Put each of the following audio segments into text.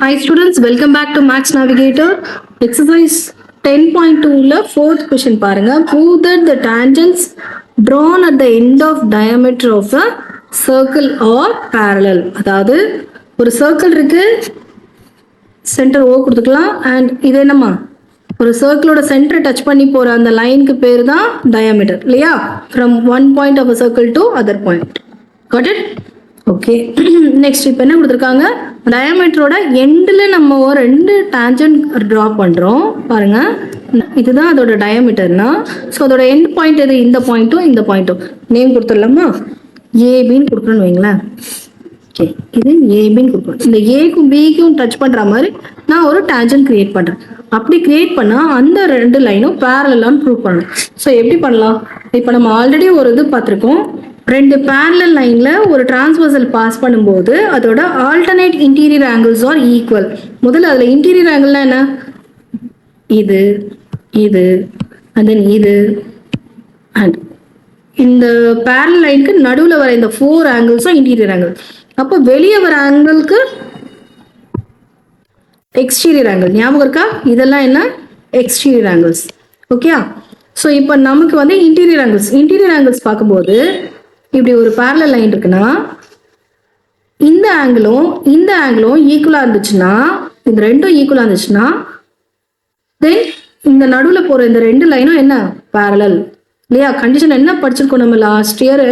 Hi students, welcome back to Max Navigator. Exercise 10.2 fourth question பாருங்க. Prove that the tangents drawn at the end of diameter of the circle are parallel. அதாவது ஒரு circle இருக்கு, center O கொடுத்துக்கலாம், and இது என்னமா ஒரு சர்க்கிளோட சென்டரை touch பண்ணி போற அந்த லைனுக்கு பேர் தான் டயாமீட்டர் இல்லையா? From one point of a circle to other point. Got it? Okay. Next இப்போ என்ன கொடுத்துருக்காங்க, டயாமீட்டரோட எண்டில் நம்ம ஒரு ரெண்டு டேஞ்சன்ட் ட்ரா பண்ணுறோம் பாருங்க. இதுதான் அதோட டயாமீட்டர்னா, ஸோ அதோட எண்ட் பாயிண்ட் எது? இந்த பாயிண்ட்டும் இந்த பாயிண்ட்டும் நேம் கொடுத்துடலாமா? ஏபின்னு கொடுக்குறோன்னு வைங்களேன். ஓகே, இது ஏபின்னு கொடுக்குறோம். இந்த ஏக்கும் பிக்கும் டச் பண்ணுற மாதிரி நான் ஒரு டேஞ்சன்ட் கிரியேட் பண்ணுறேன். அப்படி கிரியேட் பண்ணால் அந்த ரெண்டு லைனும் பேரலான்னு ப்ரூவ் பண்ணணும். ஸோ எப்படி பண்ணலாம்? இப்போ நம்ம ஆல்ரெடி ஒரு இது பார்த்துருக்கோம். ரெண்டு பேரலல் லைன்ல ஒரு டிரான்ஸ்வர்சல் பாஸ் பண்ணும்போது அதோட alternate interior angles are equal. முதல்ல அதுல இன்டீரியர் ஆங்கிள்னா என்ன? இது இது and then இது அண்ட் இந்த பேரலல் லைனுக்கு நடுவில் வர இந்த 4 ஆங்கிள்ஸும் இன்டீரியர் ஆங்கிள். அப்போ வெளியே வர ஆங்கிளுக்கு எக்ஸ்டீரியர் ஆங்கிள் ஞாபகம் இருக்கா? இதெல்லாம் என்ன? Exterior angles. ஓகே, ஸோ இப்போ நமக்கு வந்து இன்டீரியர் ஆங்கிள்ஸ் பார்க்கும்போது இப்படி ஒரு பேரலல் லைன் இருக்குன்னா இந்த ஆங்கிளும் ஈக்குவலா இருந்துச்சுன்னா, இந்த ரெண்டும் ஈக்குவலா இருந்துச்சுன்னா தென் இந்த நடுவில் போற இந்த ரெண்டு லைனும் என்ன? பேரலல் இல்லையா? கண்டிஷன் என்ன படிச்சிருக்கோம் நம்ம லாஸ்ட் இயர்?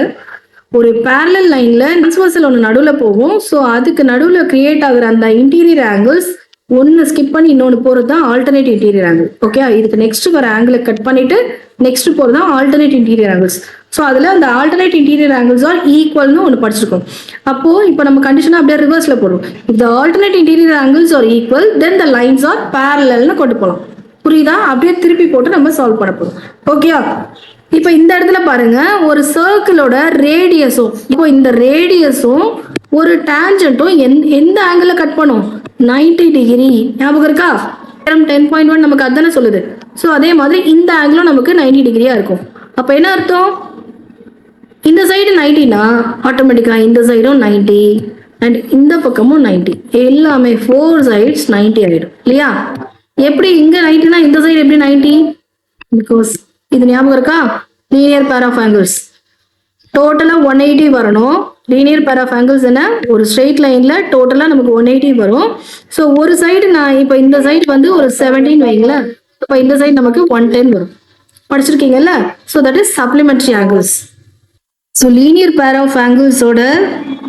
ஒரு பேரலல் லைன்ல டிரான்ஸ்வர்சல் ஒன்று நடுவில் போகும். ஸோ அதுக்கு நடுவில் கிரியேட் ஆகுற அந்த இன்டீரியர் ஆங்கிள்ஸ் ஒன்று ஸ்கிப் பண்ணி இன்னொன்று போகிறது தான் ஆல்டர்னேட் இன்டீரியர் ஆங்கிள். ஓகே, இதுக்கு நெக்ஸ்ட் வர ஆங்கிளை கட் பண்ணிட்டு நெக்ஸ்ட் போகிறது தான் ஆல்டர்னேட் இன்டீரியர் ஆங்கிள்ஸ். ஸோ அதில் அந்த ஆல்டர்னேட் இன்டீரியர் ஆங்கிள்ஸ் ஆர் ஈக்குவல்னு ஒன்று படிச்சிருக்கோம். அப்போது இப்போ நம்ம கண்டிஷனாக அப்படியே ரிவர்ஸில் போடுவோம். இந்த alternate interior angles are equal then the lines are பேரலல்னு கொண்டு போகலாம். புரியுதா? அப்படியே திருப்பி போட்டு நம்ம சால்வ் பண்ண போகிறோம். ஓகேயா? இப்போ இந்த இடத்துல பாருங்க, ஒரு சர்க்கிளோட ரேடியஸும் இப்போ இந்த ரேடியஸும் ஒரு டேஞ்சன்ட்டும் எந்த ஆங்கிள் கட் பண்ணும்? 90 டிகிரி. ஞாபகம் இருக்கா? 10.1 நமக்கு அதானே சொல்லுது. ஸோ அதே மாதிரி இந்த ஆங்கிளும் நமக்கு 90 டிகிரியா இருக்கும். அப்போ என்ன அர்த்தம்? இந்த சைடு 90னா ஆட்டோமேட்டிக்காக இந்த சைடும் 90 அண்ட் இந்த பக்கமும் 90. எல்லாமே 4 சைட்ஸ் 90 ஆகிடும் இல்லையா? எப்படி இங்கே 90னா இந்த சைடு எப்படி 90? பிகாஸ் இது ஞாபகம் இருக்கா? லீனியர் பேர் ஆஃப் ஆங்கிள்ஸ் டோட்டலாக 180 வரணும். லீனியர் பேர் ஆஃப் ஆங்கிள்ஸ் என்ன? ஒரு ஸ்ட்ரெயிட் லைனில் டோட்டலாக நமக்கு 180 வரும். ஸோ ஒரு சைடு நான் இப்போ இந்த சைடு வந்து ஒரு 17 வைங்களேன். இப்போ இந்த சைடு நமக்கு 110 வரும். படிச்சிருக்கீங்கல்ல? So that is supplementary angles. So linear pair of ஆங்கிள்ஸோட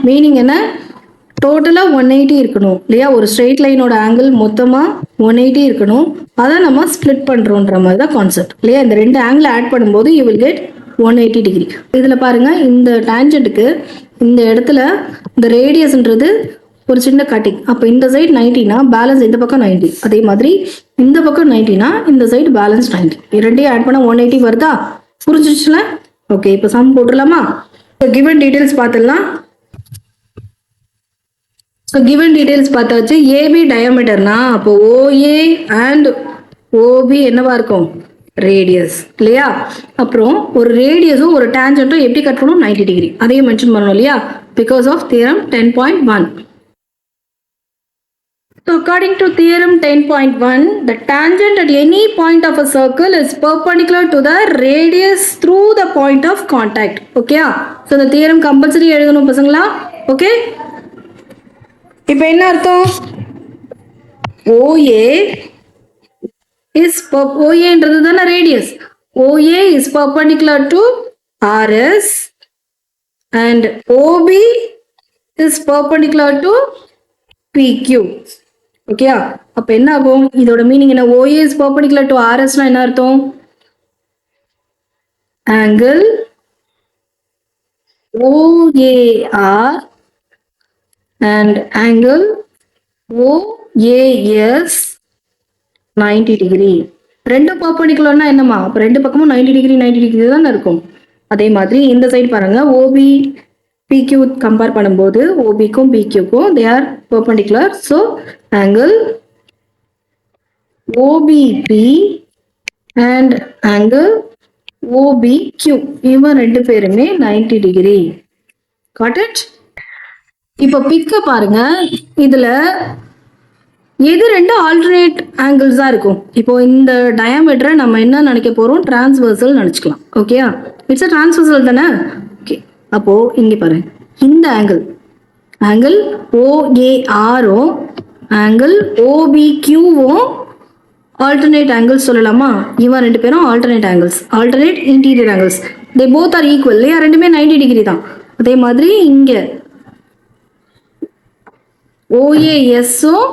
மீனிங் என்ன? டோட்டலாக 180 இருக்கணும் இல்லையா? ஒரு ஸ்ட்ரெயிட் லைனோட ஆங்கிள் மொத்தமாக 180 இருக்கணும். அதை நம்ம ஸ்ப்ளிட் பண்ணுறோன்ற மாதிரி தான் கான்செப்ட் இல்லையா? இந்த ரெண்டு ஆங்கிள் ஆட் பண்ணும்போது யூ வில் கெட் 180 டிகிரி. இதில் பாருங்க, இந்த டேஞ்சன்ட்டுக்கு இந்த இடத்துல இந்த ரேடியஸ்ன்றது ஒரு சின்ன கட்டிங். அப்போ இந்த சைடு 90னா பேலன்ஸ் இந்த பக்கம் 90. அதே மாதிரி இந்த பக்கம் 90னா இந்த சைடு பேலன்ஸ் 90. இரண்டையும் ஆட் பண்ண 180 வருதா? புரிஞ்சிச்சுல? ஓகே, இப்போ சம் போட்டுடலாமா? கிவன் டீடைல்ஸ் பார்த்துடலாம். ஸோ கிவன் டீடைல்ஸ் பார்த்தாச்சு. ஏபி டயாமீட்டர்னா அப்போ ஓஏ அண்ட் ஓபி என்னவா இருக்கும்? ரேடியஸ் இல்லையா? அப்புறம் ஒரு ரேடியஸும் ஒரு டேஞ்சன்ட்டும் எப்படி கட் பண்ணணும்? 90 டிகிரி. அதையும் மென்ஷன் பண்ணணும் இல்லையா? Because of theorem 10.1. So according to theorem 10.1, the tangent at any point of a circle is perpendicular to the radius through the point of contact. Okay? So the theorem compulsory எழுதணும் பசங்களா? Okay, இப்போ என்ன அர்த்தம்? OA is OAன்றது தான radius. OA is perpendicular to RS and OB is perpendicular to PQ. ஓகேயா? அப்ப என்ன ஆகும்? இதோட மீனிங் என்ன? OA is perpendicular to RSனா என்ன அர்த்தம்? Angle OAR and angle OAS 90 degree. ரெண்டும் பர்பெண்டிகுலர்னா என்னமா? அப்போ ரெண்டு பக்கமும் 90 டிகிரி தானே இருக்கும். அதே மாதிரி இந்த சைடு பாருங்க, ஓபி பிக்யூ கம்பேர் பண்ணும்போது ஓபிக்கும் பிக்யூக்கும் they are perpendicular. So angle OPB and angle OPQ இவன் ரெண்டு பேருமே 90 டிகிரி. Got it? இப்போ பிக்க பாருங்க, இதுல எது ரெண்டு ஆல்டர்னேட் ஆங்கிள்ஸா இருக்கும்? இப்போ இந்த டயாமீட்டரை நம்ம என்ன நினைக்க போறோம்? டிரான்ஸ்வர்சல் நினைச்சுக்கலாம். ஓகேயா? இட்ஸ் அ டிரான்ஸ்வர்சல் தானே? ஓகே. அப்போ இங்க பாரு, இந்த ஆங்கிள் ஓஏஆரும் ஆங்கிள் ஓபிக்யூவும் ஆல்டர்னேட் ஆங்கிள்ஸ் சொல்லலாமா? இவன் ரெண்டு பேரும் alternate angles, alternate interior angles. They both are equal இல்லையா? ரெண்டுமே 90 டிகிரி தான். அதே மாதிரி இங்க ஓஏஎஸும்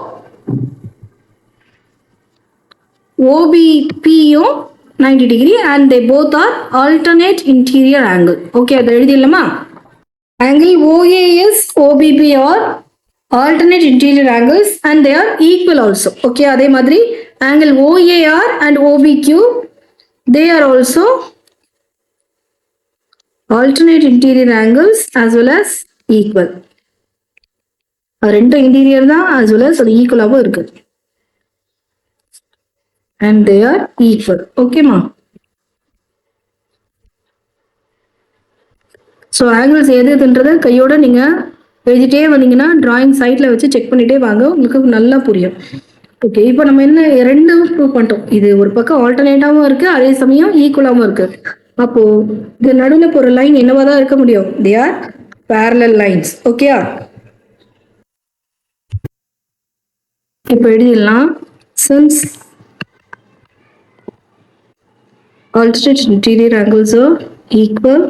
ஓபிபியும் 90 degree and they both are alternate interior angle. Okay, அதை எழுதிடலாமா? Angle OAS OBP are alternate interior angles and they are equal also. Okay, அதே மாதிரி angle OAR and OBQ they are also alternate interior angles as well as equal. ரெண்டு interior தான் as well as அது ஈக்குவலாகவும் இருக்கு and they are equal. ஓகேமா? So angles எதுன்றதை கையோட நீங்கள் எழுதிட்டே வந்தீங்கன்னா டிராயிங் சைட்டில் வச்சு செக் பண்ணிட்டே வாங்க, உங்களுக்கு நல்லா புரியும். ஓகே, இப்போ நம்ம என்ன ரெண்டும் ப்ரூவ் பண்ணிட்டோம். இது ஒரு பக்கம் ஆல்டர்னேட்டாகவும் இருக்குது, அதே சமயம் ஈக்குவலாகவும் இருக்குது. அப்போது இது நடுவில் போகிற லைன் என்னவா தான் இருக்க முடியும்? They are parallel lines. ஓகேயா? இப்போ எழுதிடலாம். Since alternate interior angles are equal,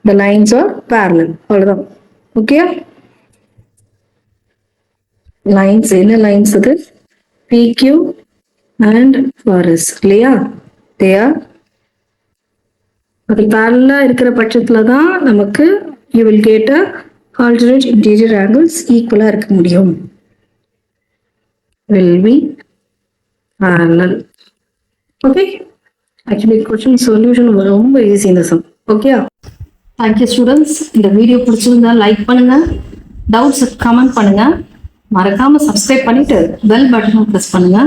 the lines are parallel. அவ்வளவுதான். ஓகே, லைன்ஸ் என்ன லைன்ஸ்? அது PQ and RS இல்லையா? they are அது parallel இருக்கிற பட்சத்துல தான் நமக்கு you will get a alternate interior angles equal இருக்க முடியும். will be parallel. Okay, actually question solution ரொம்ப ஈஸி இந்த சம். Okay, thank you students. இந்த வீடியோ பிடிச்சிருந்தா லைக் பண்ணுங்க, டவுட்ஸ் கமெண்ட் பண்ணுங்க, மறக்காம சப்ஸ்கிரைப் பண்ணிட்டு பெல் பட்டனும் ப்ரெஸ் பண்ணுங்க.